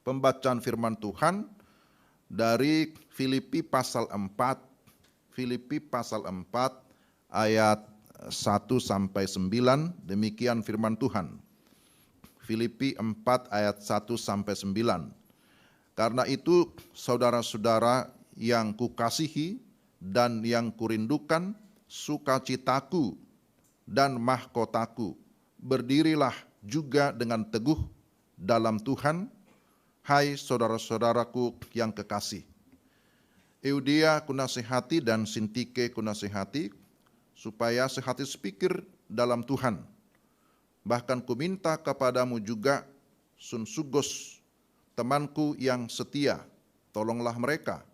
pembacaan firman Tuhan dari Filipi pasal 4, Filipi pasal 4 ayat 1 sampai 9, demikian firman Tuhan. Filipi 4 ayat 1 sampai 9. Karena itu saudara-saudara yang kukasihi dan yang kurindukan, sukacitaku dan mahkotaku, berdirilah juga dengan teguh dalam Tuhan, hai saudara-saudaraku yang kekasih. Eudia kunasihati dan Sintike kunasihati, supaya sehati sepikir dalam Tuhan. Bahkan kuminta kepadamu juga, Sunsugos, temanku yang setia, tolonglah mereka,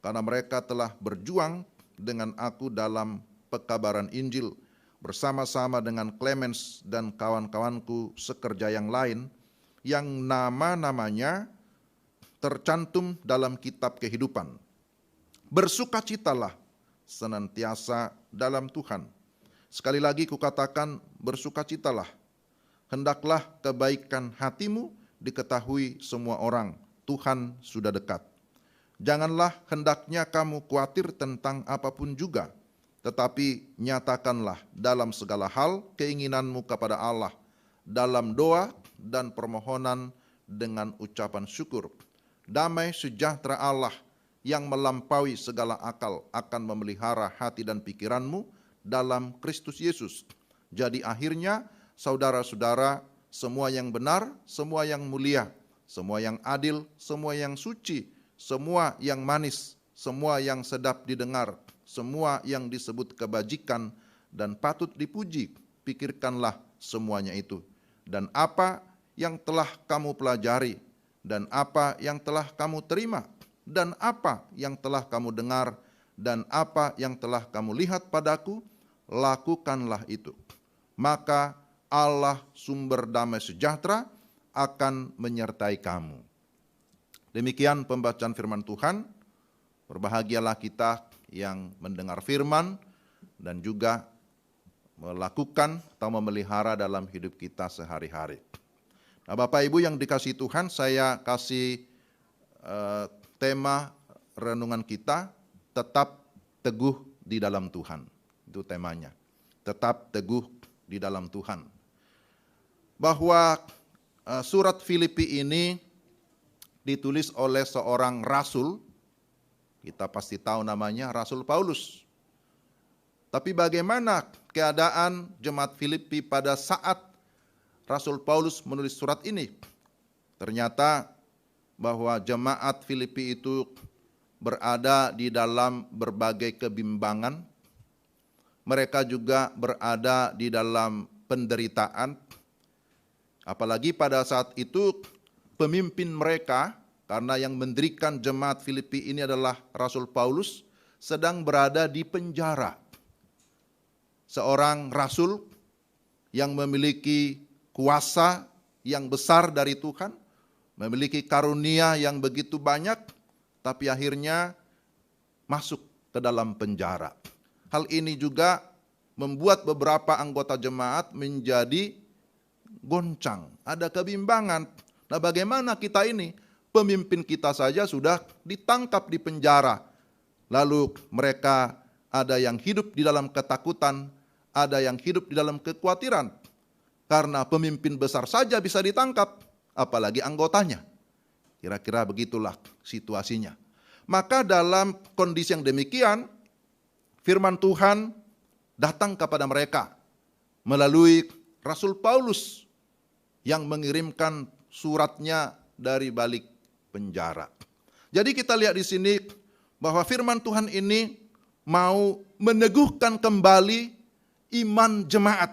karena mereka telah berjuang dengan aku dalam pekabaran Injil, bersama-sama dengan Clemens dan kawan-kawanku sekerja yang lain, yang nama-namanya tercantum dalam kitab kehidupan. Bersukacitalah senantiasa dalam Tuhan. Sekali lagi kukatakan, bersukacitalah. Hendaklah kebaikan hatimu diketahui semua orang. Tuhan sudah dekat. Janganlah hendaknya kamu khawatir tentang apapun juga, tetapi nyatakanlah dalam segala hal keinginanmu kepada Allah, dalam doa dan permohonan dengan ucapan syukur. Damai sejahtera Allah yang melampaui segala akal akan memelihara hati dan pikiranmu dalam Kristus Yesus. Jadi akhirnya, saudara-saudara, semua yang benar, semua yang mulia, semua yang adil, semua yang suci, semua yang manis, semua yang sedap didengar, semua yang disebut kebajikan dan patut dipuji, pikirkanlah semuanya itu. Dan apa yang telah kamu pelajari, dan apa yang telah kamu terima, dan apa yang telah kamu dengar, dan apa yang telah kamu lihat padaku, lakukanlah itu. Maka Allah sumber damai sejahtera akan menyertai kamu. Demikian pembacaan firman Tuhan. Berbahagialah kita yang mendengar firman dan juga melakukan atau memelihara dalam hidup kita sehari-hari. Nah, Bapak Ibu yang dikasihi Tuhan, saya kasih tema renungan kita, tetap teguh di dalam Tuhan. Itu temanya, tetap teguh di dalam Tuhan. Bahwa surat Filipi ini ditulis oleh seorang rasul, kita pasti tahu namanya Rasul Paulus. Tapi bagaimana keadaan jemaat Filipi pada saat Rasul Paulus menulis surat ini? Ternyata bahwa jemaat Filipi itu berada di dalam berbagai kebimbangan. Mereka juga berada di dalam penderitaan. Apalagi pada saat itu pemimpin mereka, karena yang mendirikan jemaat Filipi ini adalah Rasul Paulus, sedang berada di penjara. Seorang rasul yang memiliki kuasa yang besar dari Tuhan, memiliki karunia yang begitu banyak, tapi akhirnya masuk ke dalam penjara. Hal ini juga membuat beberapa anggota jemaat menjadi goncang, ada kebimbangan. Nah, bagaimana kita ini? Pemimpin kita saja sudah ditangkap di penjara. Lalu mereka ada yang hidup di dalam ketakutan, ada yang hidup di dalam kekhawatiran. Karena pemimpin besar saja bisa ditangkap, apalagi anggotanya. Kira-kira begitulah situasinya. Maka dalam kondisi yang demikian, firman Tuhan datang kepada mereka melalui Rasul Paulus yang mengirimkan suratnya dari balik penjara. Jadi kita lihat di sini bahwa firman Tuhan ini mau meneguhkan kembali iman jemaat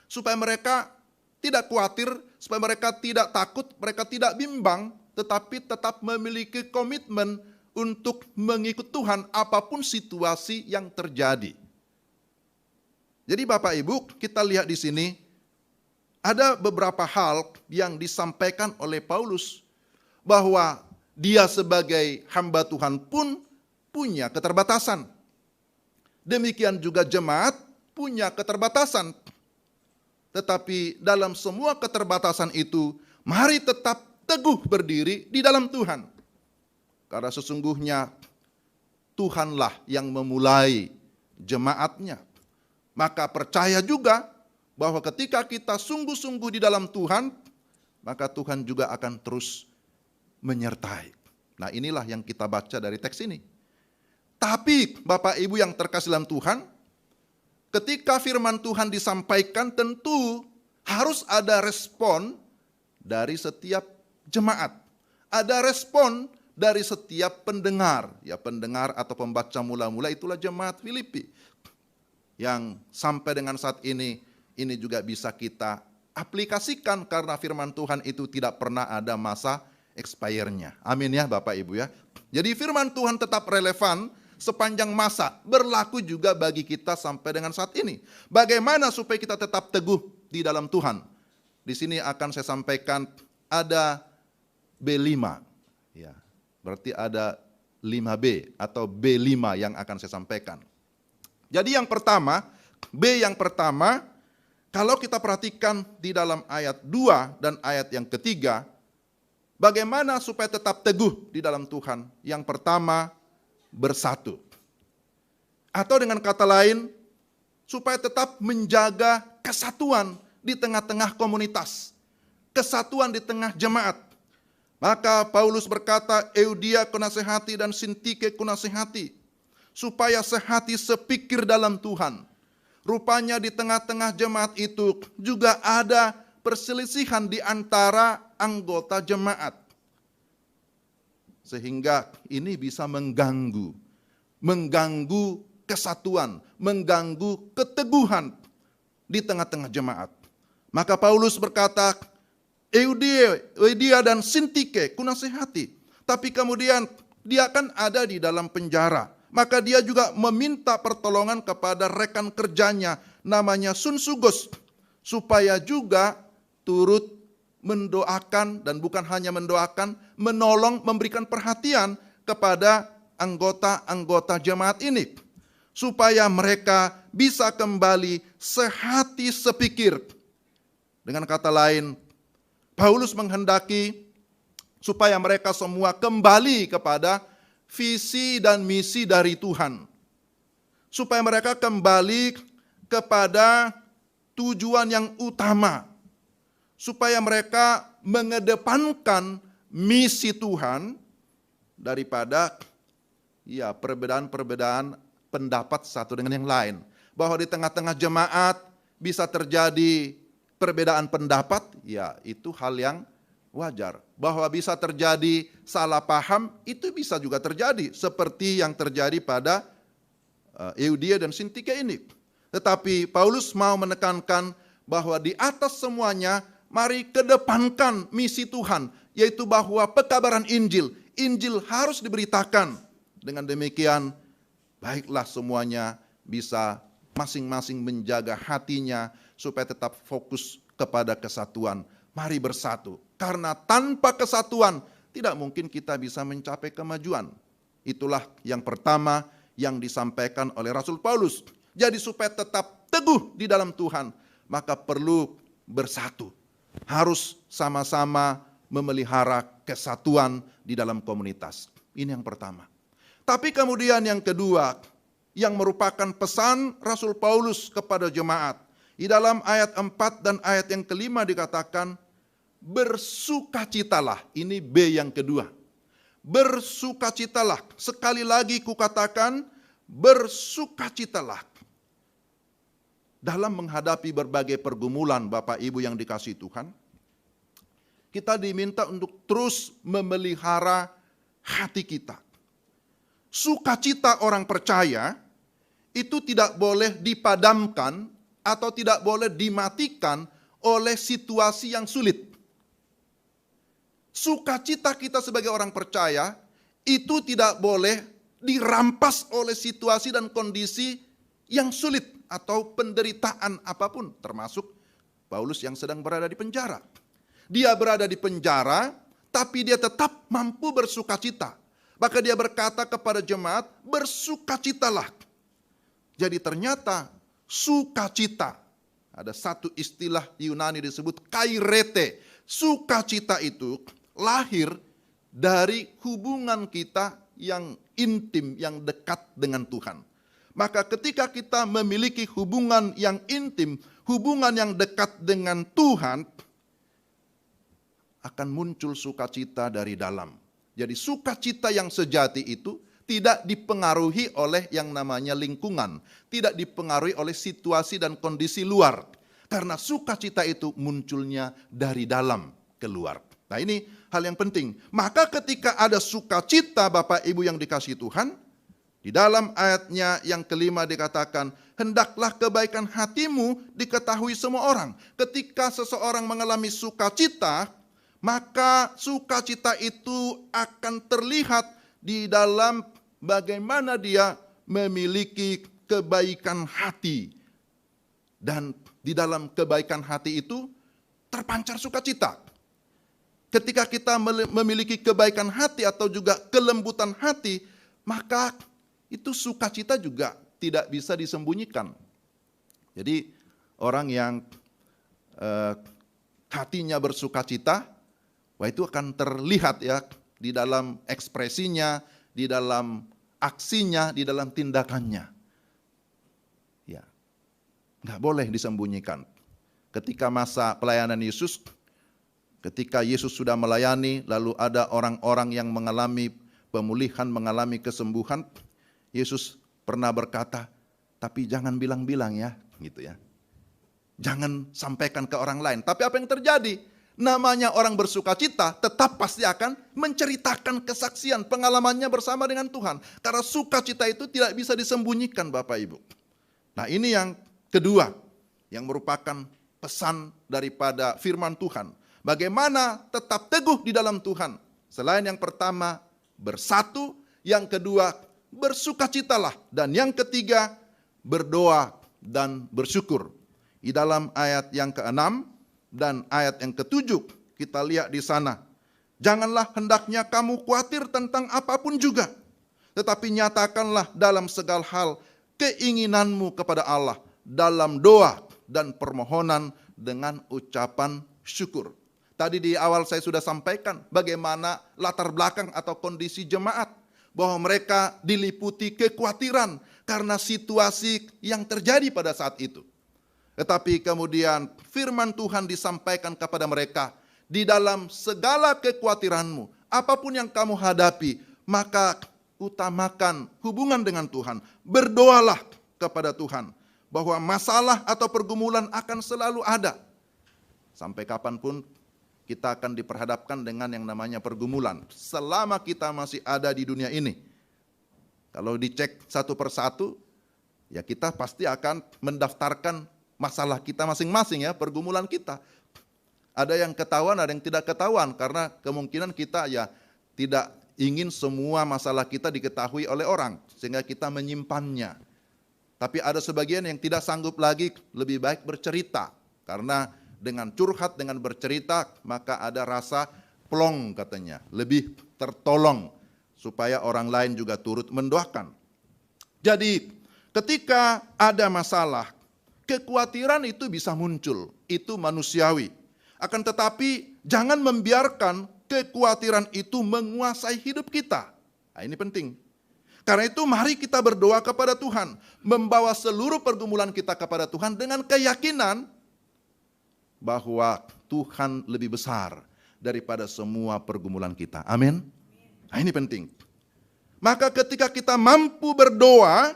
supaya mereka tidak khawatir, supaya mereka tidak takut, mereka tidak bimbang, tetapi tetap memiliki komitmen untuk mengikut Tuhan apapun situasi yang terjadi. Jadi Bapak Ibu, kita lihat di sini ada beberapa hal yang disampaikan oleh Paulus bahwa dia sebagai hamba Tuhan pun punya keterbatasan. Demikian juga jemaat punya keterbatasan. Tetapi dalam semua keterbatasan itu, mari tetap teguh berdiri di dalam Tuhan. Karena sesungguhnya Tuhanlah yang memulai jemaatnya. Maka percaya juga bahwa ketika kita sungguh-sungguh di dalam Tuhan, maka Tuhan juga akan terus menyertai. Nah, inilah yang kita baca dari teks ini. Tapi Bapak Ibu yang terkasih dalam Tuhan, ketika firman Tuhan disampaikan tentu harus ada respon dari setiap jemaat. Ada respon dari setiap pendengar. Ya, pendengar atau pembaca mula-mula itulah jemaat Filipi. Yang sampai dengan saat ini juga bisa kita aplikasikan karena firman Tuhan itu tidak pernah ada masa expire-nya. Amin ya Bapak Ibu ya. Jadi firman Tuhan tetap relevan sepanjang masa, berlaku juga bagi kita sampai dengan saat ini. Bagaimana supaya kita tetap teguh di dalam Tuhan? Di sini akan saya sampaikan ada B5. Ya, berarti ada 5B atau B5 yang akan saya sampaikan. Jadi yang pertama, B yang pertama, kalau kita perhatikan di dalam ayat 2 dan ayat yang ketiga, bagaimana supaya tetap teguh di dalam Tuhan? Yang pertama, bersatu. Atau dengan kata lain, supaya tetap menjaga kesatuan di tengah-tengah komunitas. Kesatuan di tengah jemaat. Maka Paulus berkata, Eudia kunasehati dan Sintike kunasehati, supaya sehati sepikir dalam Tuhan. Rupanya di tengah-tengah jemaat itu juga ada perselisihan di antara anggota jemaat. Sehingga ini bisa mengganggu kesatuan, mengganggu keteguhan di tengah-tengah jemaat. Maka Paulus berkata, Eudia dan Sintike kunasehati. Tapi kemudian dia kan ada di dalam penjara. Maka dia juga meminta pertolongan kepada rekan kerjanya namanya Sunsugos. Supaya juga turut mendoakan dan bukan hanya mendoakan, menolong, memberikan perhatian kepada anggota-anggota jemaat ini. Supaya mereka bisa kembali sehati sepikir. Dengan kata lain, Paulus menghendaki supaya mereka semua kembali kepada visi dan misi dari Tuhan. Supaya mereka kembali kepada tujuan yang utama. Supaya mereka mengedepankan misi Tuhan daripada perbedaan-perbedaan pendapat satu dengan yang lain. Bahwa di tengah-tengah jemaat bisa terjadi perbedaan pendapat, ya itu hal yang wajar. Bahwa bisa terjadi salah paham, itu bisa juga terjadi. Seperti yang terjadi pada Eudia dan Sintike ini. Tetapi Paulus mau menekankan bahwa di atas semuanya, mari kedepankan misi Tuhan. Yaitu bahwa pekabaran Injil. Injil harus diberitakan. Dengan demikian, baiklah semuanya bisa masing-masing menjaga hatinya supaya tetap fokus kepada kesatuan. Mari bersatu. Karena tanpa kesatuan tidak mungkin kita bisa mencapai kemajuan. Itulah yang pertama yang disampaikan oleh Rasul Paulus. Jadi supaya tetap teguh di dalam Tuhan, maka perlu bersatu. Harus sama-sama memelihara kesatuan di dalam komunitas. Ini yang pertama. Tapi kemudian yang kedua, yang merupakan pesan Rasul Paulus kepada jemaat. Di dalam ayat 4 dan ayat yang kelima dikatakan, bersukacitalah. Ini B yang kedua. Bersukacitalah. Sekali lagi kukatakan, bersukacitalah. Dalam menghadapi berbagai pergumulan Bapak Ibu yang dikasihi Tuhan, kita diminta untuk terus memelihara hati kita. Sukacita orang percaya itu tidak boleh dipadamkan atau tidak boleh dimatikan oleh situasi yang sulit. Sukacita kita sebagai orang percaya itu tidak boleh dirampas oleh situasi dan kondisi yang sulit atau penderitaan apapun, termasuk Paulus yang sedang berada di penjara. Dia berada di penjara, tapi dia tetap mampu bersukacita. Maka dia berkata kepada jemaat, bersukacitalah. Jadi ternyata sukacita, ada satu istilah Yunani disebut kairete. Sukacita itu lahir dari hubungan kita yang intim, yang dekat dengan Tuhan. Maka ketika kita memiliki hubungan yang intim, hubungan yang dekat dengan Tuhan, akan muncul sukacita dari dalam. Jadi sukacita yang sejati itu tidak dipengaruhi oleh yang namanya lingkungan, tidak dipengaruhi oleh situasi dan kondisi luar. Karena sukacita itu munculnya dari dalam keluar. Nah ini hal yang penting. Maka ketika ada sukacita Bapak Ibu yang dikasihi Tuhan, di dalam ayatnya yang kelima dikatakan, hendaklah kebaikan hatimu diketahui semua orang. Ketika seseorang mengalami sukacita, maka sukacita itu akan terlihat di dalam bagaimana dia memiliki kebaikan hati. Dan di dalam kebaikan hati itu terpancar sukacita. Ketika kita memiliki kebaikan hati atau juga kelembutan hati, maka itu sukacita juga tidak bisa disembunyikan. Jadi orang yang hatinya bersukacita, wah itu akan terlihat ya di dalam ekspresinya, di dalam aksinya, di dalam tindakannya. Ya, nggak boleh disembunyikan. Ketika masa pelayanan Yesus, ketika Yesus sudah melayani, lalu ada orang-orang yang mengalami pemulihan, mengalami kesembuhan, Yesus pernah berkata, tapi jangan bilang-bilang ya, gitu ya. Jangan sampaikan ke orang lain. Tapi apa yang terjadi? Namanya orang bersukacita tetap pasti akan menceritakan kesaksian pengalamannya bersama dengan Tuhan. Karena sukacita itu tidak bisa disembunyikan Bapak Ibu. Nah ini yang kedua, yang merupakan pesan daripada firman Tuhan. Bagaimana tetap teguh di dalam Tuhan. Selain yang pertama bersatu, yang kedua bersukacitalah. Dan yang ketiga berdoa dan bersyukur. Di dalam ayat yang ke-6 dan ayat yang ke-7 kita lihat di sana. Janganlah hendaknya kamu khawatir tentang apapun juga. Tetapi nyatakanlah dalam segala hal keinginanmu kepada Allah. Dalam doa dan permohonan dengan ucapan syukur. Tadi di awal saya sudah sampaikan bagaimana latar belakang atau kondisi jemaat. Bahwa mereka diliputi kekhawatiran karena situasi yang terjadi pada saat itu. Tetapi kemudian firman Tuhan disampaikan kepada mereka, di dalam segala kekhawatiranmu, apapun yang kamu hadapi, maka utamakan hubungan dengan Tuhan. Berdoalah kepada Tuhan, bahwa masalah atau pergumulan akan selalu ada. Sampai kapanpun kita akan diperhadapkan dengan yang namanya pergumulan. Selama kita masih ada di dunia ini. Kalau dicek satu persatu, ya kita pasti akan mendaftarkan masalah kita masing-masing ya, pergumulan kita. Ada yang ketahuan, ada yang tidak ketahuan, karena kemungkinan kita ya tidak ingin semua masalah kita diketahui oleh orang, sehingga kita menyimpannya. Tapi ada sebagian yang tidak sanggup lagi, lebih baik bercerita, karena dengan curhat, dengan bercerita, maka ada rasa plong katanya, lebih tertolong, supaya orang lain juga turut mendoakan. Jadi ketika ada masalah, kekhawatiran itu bisa muncul, itu manusiawi. Akan tetapi jangan membiarkan kekhawatiran itu menguasai hidup kita. Nah, ini penting. Karena itu mari kita berdoa kepada Tuhan, membawa seluruh pergumulan kita kepada Tuhan dengan keyakinan bahwa Tuhan lebih besar daripada semua pergumulan kita. Amin. Nah, ini penting. Maka ketika kita mampu berdoa,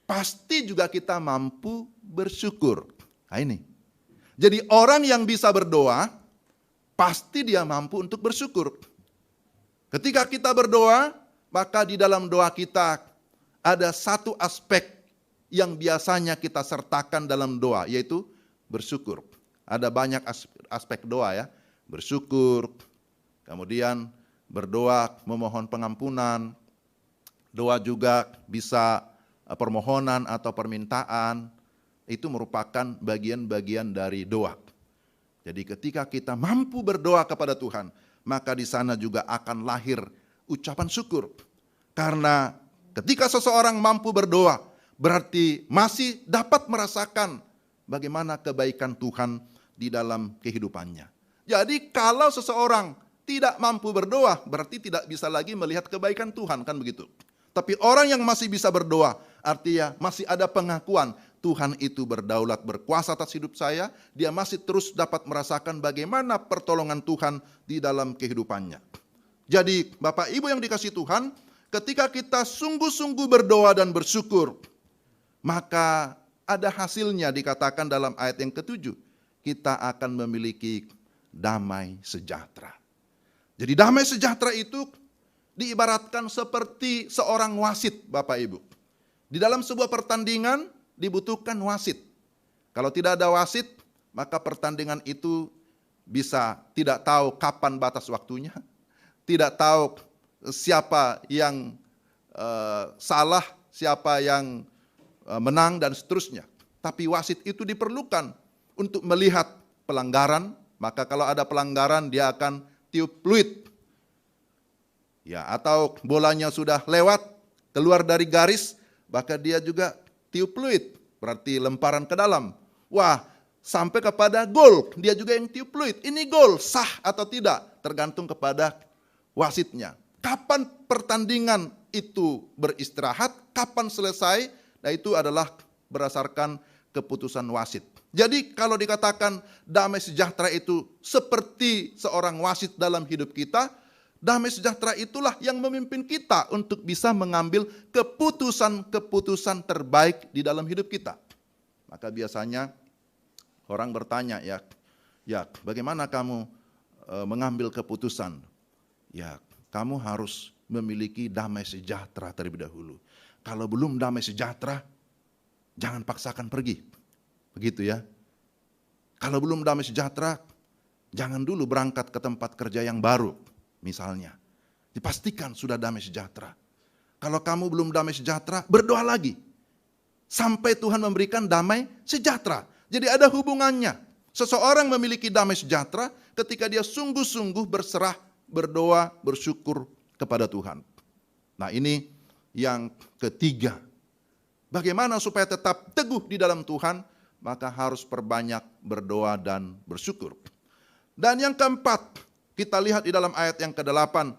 pasti juga kita mampu bersyukur. Nah ini. Jadi orang yang bisa berdoa, pasti dia mampu untuk bersyukur. Ketika kita berdoa, maka di dalam doa kita ada satu aspek yang biasanya kita sertakan dalam doa, yaitu bersyukur. Ada banyak aspek doa ya. Bersyukur, kemudian berdoa memohon pengampunan. Doa juga bisa permohonan atau permintaan, itu merupakan bagian-bagian dari doa. Jadi ketika kita mampu berdoa kepada Tuhan, maka di sana juga akan lahir ucapan syukur. Karena ketika seseorang mampu berdoa, berarti masih dapat merasakan bagaimana kebaikan Tuhan di dalam kehidupannya. Jadi kalau seseorang tidak mampu berdoa, berarti tidak bisa lagi melihat kebaikan Tuhan, kan begitu. Tapi orang yang masih bisa berdoa, artinya masih ada pengakuan Tuhan itu berdaulat, berkuasa atas hidup saya. Dia masih terus dapat merasakan bagaimana pertolongan Tuhan di dalam kehidupannya. Jadi Bapak Ibu yang dikasihi Tuhan, ketika kita sungguh-sungguh berdoa dan bersyukur, maka ada hasilnya dikatakan dalam ayat yang ke-7. Kita akan memiliki damai sejahtera. Jadi damai sejahtera itu diibaratkan seperti seorang wasit, Bapak Ibu. Di dalam sebuah pertandingan dibutuhkan wasit. Kalau tidak ada wasit, maka pertandingan itu bisa tidak tahu kapan batas waktunya, tidak tahu siapa yang salah, siapa yang menang dan seterusnya. Tapi wasit itu diperlukan untuk melihat pelanggaran, maka kalau ada pelanggaran dia akan tiup fluid. Ya, atau bolanya sudah lewat, keluar dari garis, maka dia juga tiup fluid, berarti lemparan ke dalam. Wah, sampai kepada gol, dia juga yang tiup fluid. Ini gol, sah atau tidak, tergantung kepada wasitnya. Kapan pertandingan itu beristirahat, kapan selesai, nah itu adalah berdasarkan keputusan wasit. Jadi kalau dikatakan damai sejahtera itu seperti seorang wasit dalam hidup kita, damai sejahtera itulah yang memimpin kita untuk bisa mengambil keputusan-keputusan terbaik di dalam hidup kita. Maka biasanya orang bertanya, ya bagaimana kamu mengambil keputusan? Ya, kamu harus memiliki damai sejahtera terlebih dahulu. Kalau belum damai sejahtera, jangan paksakan pergi. Begitu ya. Kalau belum damai sejahtera, jangan dulu berangkat ke tempat kerja yang baru, misalnya. Dipastikan sudah damai sejahtera. Kalau kamu belum damai sejahtera, berdoa lagi. Sampai Tuhan memberikan damai sejahtera. Jadi ada hubungannya. Seseorang memiliki damai sejahtera ketika dia sungguh-sungguh berserah, berdoa, bersyukur kepada Tuhan. Nah ini yang ketiga. Bagaimana supaya tetap teguh di dalam Tuhan? Maka harus perbanyak berdoa dan bersyukur. Dan yang keempat, kita lihat di dalam ayat yang ke-8,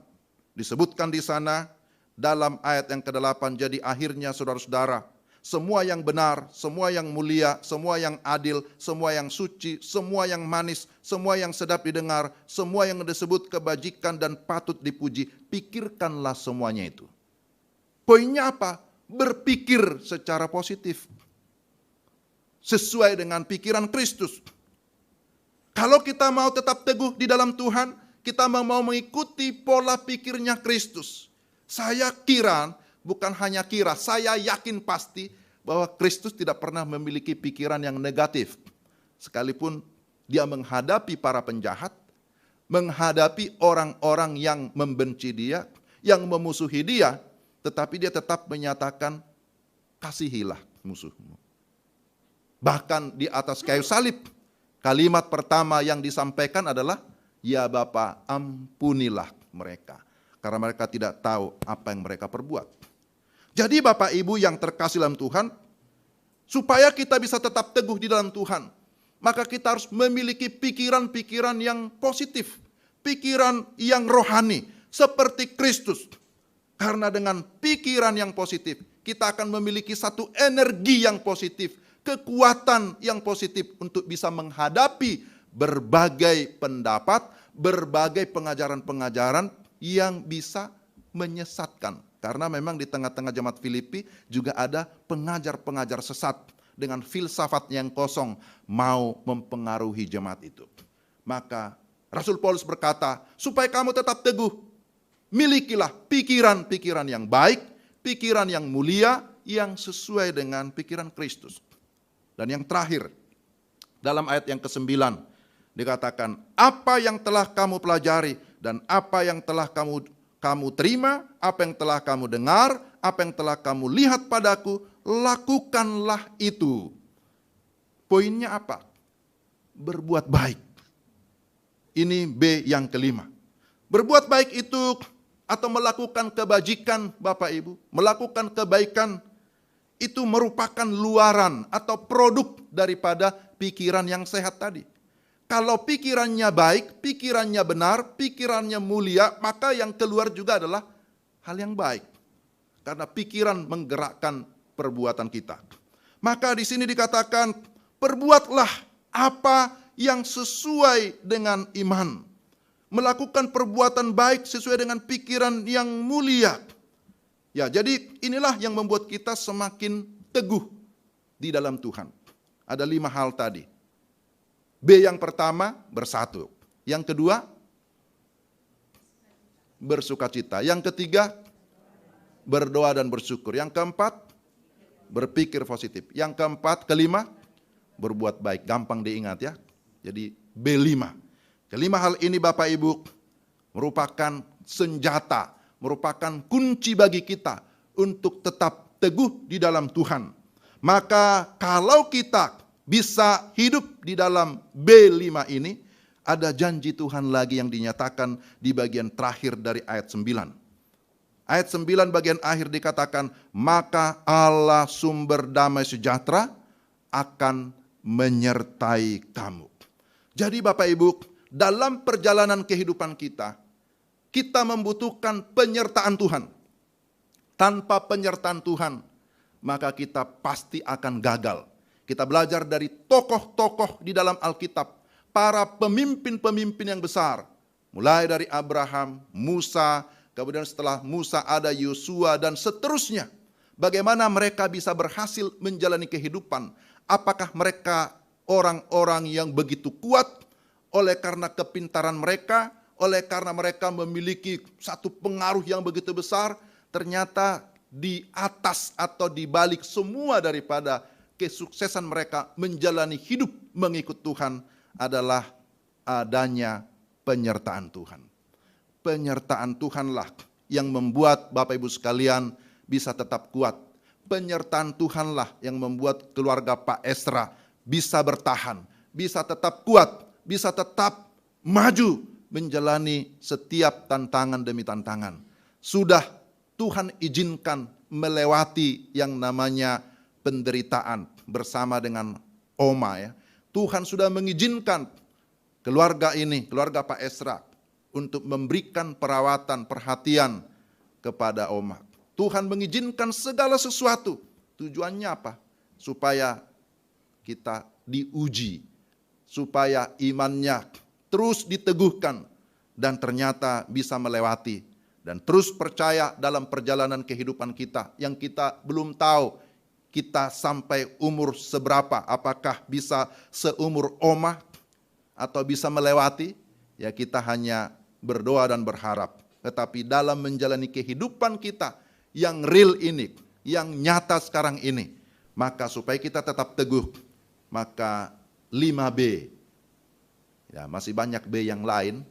disebutkan di sana, dalam ayat yang ke-8, jadi akhirnya saudara-saudara, semua yang benar, semua yang mulia, semua yang adil, semua yang suci, semua yang manis, semua yang sedap didengar, semua yang disebut kebajikan dan patut dipuji, pikirkanlah semuanya itu. Poinnya apa? Berpikir secara positif. Sesuai dengan pikiran Kristus. Kalau kita mau tetap teguh di dalam Tuhan, kita mau mengikuti pola pikirnya Kristus. Saya kira, bukan hanya kira, saya yakin pasti bahwa Kristus tidak pernah memiliki pikiran yang negatif. Sekalipun dia menghadapi para penjahat, menghadapi orang-orang yang membenci dia, yang memusuhi dia, tetapi dia tetap menyatakan, kasihilah musuhmu. Bahkan di atas kayu salib, kalimat pertama yang disampaikan adalah, ya Bapa, ampunilah mereka. Karena mereka tidak tahu apa yang mereka perbuat. Jadi Bapak Ibu yang terkasih dalam Tuhan, supaya kita bisa tetap teguh di dalam Tuhan, maka kita harus memiliki pikiran-pikiran yang positif, pikiran yang rohani, seperti Kristus. Karena dengan pikiran yang positif, kita akan memiliki satu energi yang positif, kekuatan yang positif untuk bisa menghadapi berbagai pendapat, berbagai pengajaran-pengajaran yang bisa menyesatkan. Karena memang di tengah-tengah jemaat Filipi juga ada pengajar-pengajar sesat dengan filsafat yang kosong mau mempengaruhi jemaat itu. Maka Rasul Paulus berkata, supaya kamu tetap teguh, milikilah pikiran-pikiran yang baik, pikiran yang mulia, yang sesuai dengan pikiran Kristus. Dan yang terakhir, dalam ayat yang ke-9, dikatakan, apa yang telah kamu pelajari dan apa yang telah kamu terima, apa yang telah kamu dengar, apa yang telah kamu lihat padaku, lakukanlah itu. Poinnya apa? Berbuat baik. Ini B yang kelima. Berbuat baik itu atau melakukan kebajikan, Bapak Ibu, melakukan kebaikan, itu merupakan luaran atau produk daripada pikiran yang sehat tadi. Kalau pikirannya baik, pikirannya benar, pikirannya mulia, maka yang keluar juga adalah hal yang baik. Karena pikiran menggerakkan perbuatan kita. Maka di sini dikatakan, perbuatlah apa yang sesuai dengan iman. Melakukan perbuatan baik sesuai dengan pikiran yang mulia. Ya, jadi inilah yang membuat kita semakin teguh di dalam Tuhan. Ada 5 hal tadi. B yang pertama, bersatu. Yang kedua, bersukacita. Yang ketiga, berdoa dan bersyukur. Yang keempat, berpikir positif. Yang keempat, kelima, berbuat baik. Gampang diingat ya. Jadi B5. Kelima hal ini Bapak Ibu merupakan senjata, merupakan kunci bagi kita untuk tetap teguh di dalam Tuhan. Maka kalau kita bisa hidup di dalam B5 ini, ada janji Tuhan lagi yang dinyatakan di bagian terakhir dari ayat 9. Ayat 9 bagian akhir dikatakan, maka Allah sumber damai sejahtera akan menyertai kamu. Jadi Bapak Ibu, dalam perjalanan kehidupan kita, kita membutuhkan penyertaan Tuhan. Tanpa penyertaan Tuhan, maka kita pasti akan gagal. Kita belajar dari tokoh-tokoh di dalam Alkitab, para pemimpin-pemimpin yang besar. Mulai dari Abraham, Musa, kemudian setelah Musa ada Yosua dan seterusnya. Bagaimana mereka bisa berhasil menjalani kehidupan? Apakah mereka orang-orang yang begitu kuat oleh karena kepintaran mereka, oleh karena mereka memiliki satu pengaruh yang begitu besar? Ternyata di atas atau di balik semua daripada kesuksesan mereka menjalani hidup mengikut Tuhan adalah adanya penyertaan Tuhan. Penyertaan Tuhanlah yang membuat Bapak Ibu sekalian bisa tetap kuat. Penyertaan Tuhanlah yang membuat keluarga Pak Esra bisa bertahan, bisa tetap kuat, bisa tetap maju menjalani setiap tantangan demi tantangan. Sudah Tuhan izinkan melewati yang namanya penderitaan bersama dengan Oma ya. Tuhan sudah mengizinkan keluarga ini, keluarga Pak Esra, untuk memberikan perawatan, perhatian kepada Oma. Tuhan mengizinkan segala sesuatu. Tujuannya apa? Supaya kita diuji, supaya imannya terus diteguhkan dan ternyata bisa melewati dan terus percaya dalam perjalanan kehidupan kita yang kita belum tahu kita sampai umur seberapa, apakah bisa seumur Oma atau bisa melewati. Ya, kita hanya berdoa dan berharap. Tetapi dalam menjalani kehidupan kita yang real ini, yang nyata sekarang ini, maka supaya kita tetap teguh, maka 5B. Ya, masih banyak B yang lain,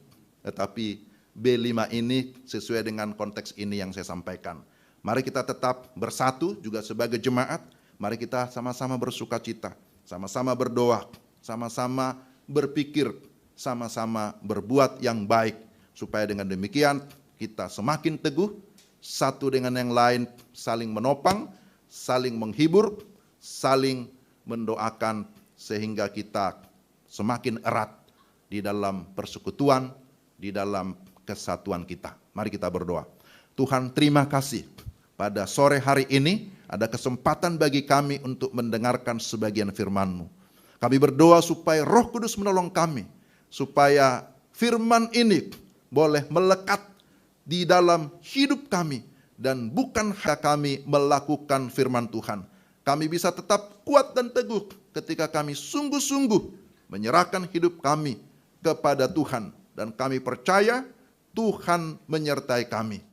tetapi B5 ini sesuai dengan konteks ini yang saya sampaikan. Mari kita tetap bersatu juga sebagai jemaat. Mari kita sama-sama bersukacita, sama-sama berdoa, sama-sama berpikir, sama-sama berbuat yang baik. Supaya dengan demikian kita semakin teguh, satu dengan yang lain saling menopang, saling menghibur, saling mendoakan sehingga kita semakin erat di dalam persekutuan, di dalam kesatuan kita. Mari kita berdoa. Tuhan, terima kasih pada sore hari ini ada kesempatan bagi kami untuk mendengarkan sebagian firman-Mu. Kami berdoa supaya Roh Kudus menolong kami, supaya firman ini boleh melekat di dalam hidup kami dan bukan hanya kami melakukan firman Tuhan. Kami bisa tetap kuat dan teguh ketika kami sungguh-sungguh menyerahkan hidup kami kepada Tuhan dan kami percaya Tuhan menyertai kami.